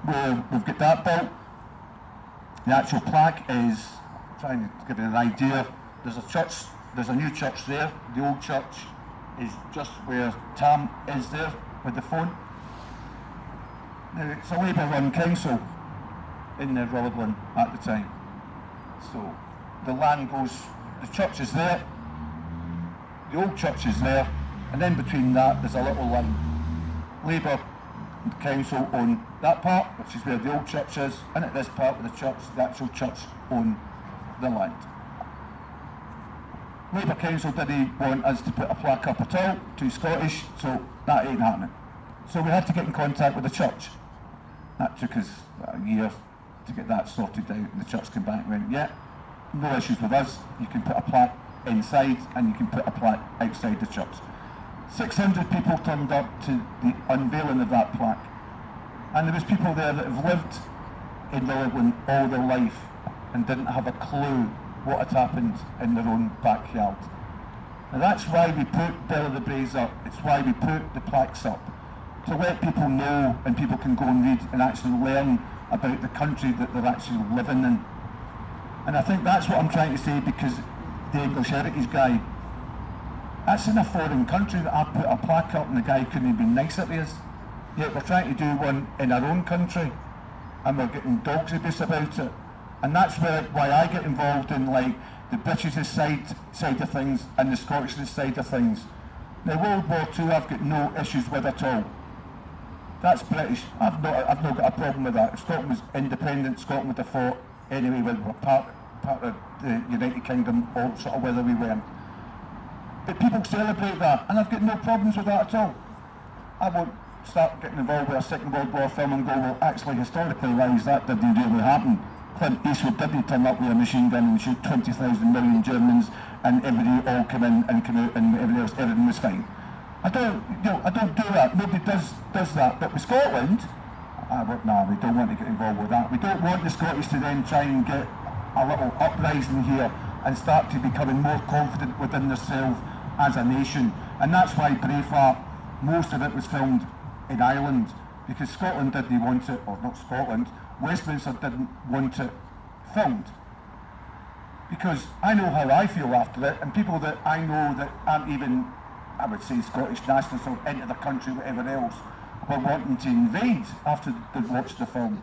we've got that built. The actual plaque is, trying to give you an idea, there's a church, there's a new church there. The old church is just where Tam is there with the phone. Now, it's a Labour-run council in the Rutherglen at the time. So the land goes, the church is there, the old church is there, and then between that there's a little line. Labour council own that part, which is where the old church is, and at this part of the church, the actual church own the land. Labour council didn't want us to put a plaque up at all, too Scottish, so that ain't happening. So we had to get in contact with the church. That took us a year to get that sorted out, and the church came back and went, yeah, no issues with us, you can put a plaque inside and you can put a plaque outside the church. 600 people turned up to the unveiling of that plaque, and there was people there that have lived in Rutherglen all their life and didn't have a clue what had happened in their own backyard. And that's why we put Bell of the Braes up, it's why we put the plaques up, to let people know, and people can go and read and actually learn about the country that they're actually living in. And I think that's what I'm trying to say, because the English Heritage guy, that's in a foreign country that I put a plaque up and the guy couldn't have been nicer to us. Yet we're trying to do one in our own country and we're getting dog's abuse about it. And that's why I get involved in like the British side of things and the Scottish side of things. Now World War II I've got no issues with at all. That's British. I've not got a problem with that. If Scotland was independent, Scotland would have fought anyway, we were part of the United Kingdom or sort of whether we weren't. But people celebrate that, and I've got no problems with that at all. I won't start getting involved with a Second World War film and go, well, actually, historically wise, that didn't really happen. Clint Eastwood didn't turn up with a machine gun and shoot 20,000 million Germans, and everybody all come in and come out, and everything was fine. I don't do that. Nobody does that. But with Scotland, no, we don't want to get involved with that. We don't want the Scottish to then try and get a little uprising here and start to becoming more confident within themselves as a nation. And that's why Braveheart, most of it was filmed in Ireland, because Scotland didn't want it, or not Scotland, Westminster didn't want it filmed. Because I know how I feel after it, and people that I know that aren't even, I would say, Scottish nationalists or into the country, whatever else, were wanting to invade after they'd watched the film.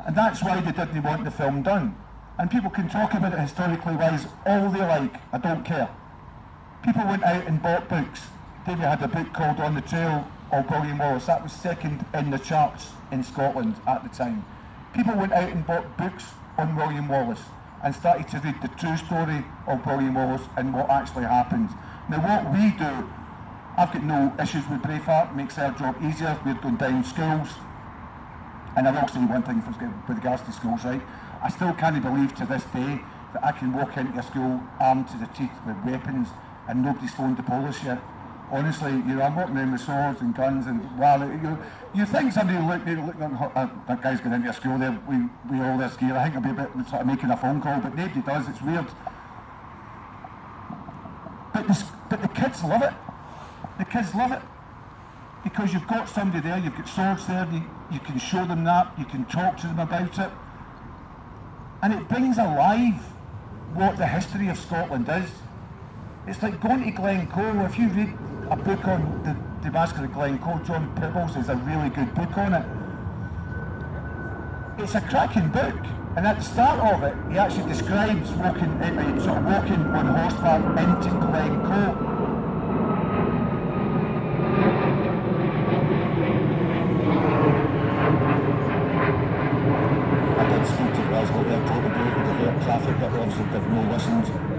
And that's why they didn't want the film done. And people can talk about it historically wise all they like, I don't care. People went out and bought books. David had a book called On the Trail of William Wallace. That was second in the charts in Scotland at the time. People went out and bought books on William Wallace and started to read the true story of William Wallace and what actually happened. Now what we do, I've got no issues with Braveheart, it makes our job easier. We're going down schools. And I will say one thing with regards to schools, right? I still can't believe to this day that I can walk into a school armed to the teeth with weapons and nobody's phoned the police yet. Honestly, I'm walking around with swords and guns and wow, you think somebody looking that guy's going into a school there with all this gear. I think I'll be a bit sort of making a phone call, but nobody does. It's weird. But the kids love it. The kids love it because you've got somebody there. You've got swords there. You can show them that. You can talk to them about it, and it brings alive what the history of Scotland is. It's like going to Glencoe. If you read a book on the Massacre of Glencoe, John Peebles has a really good book on it. It's a cracking book, and at the start of it, he actually describes walking on horseback into Glencoe. I did speak to Glasgow Airport about the divert traffic, but obviously they've no listened.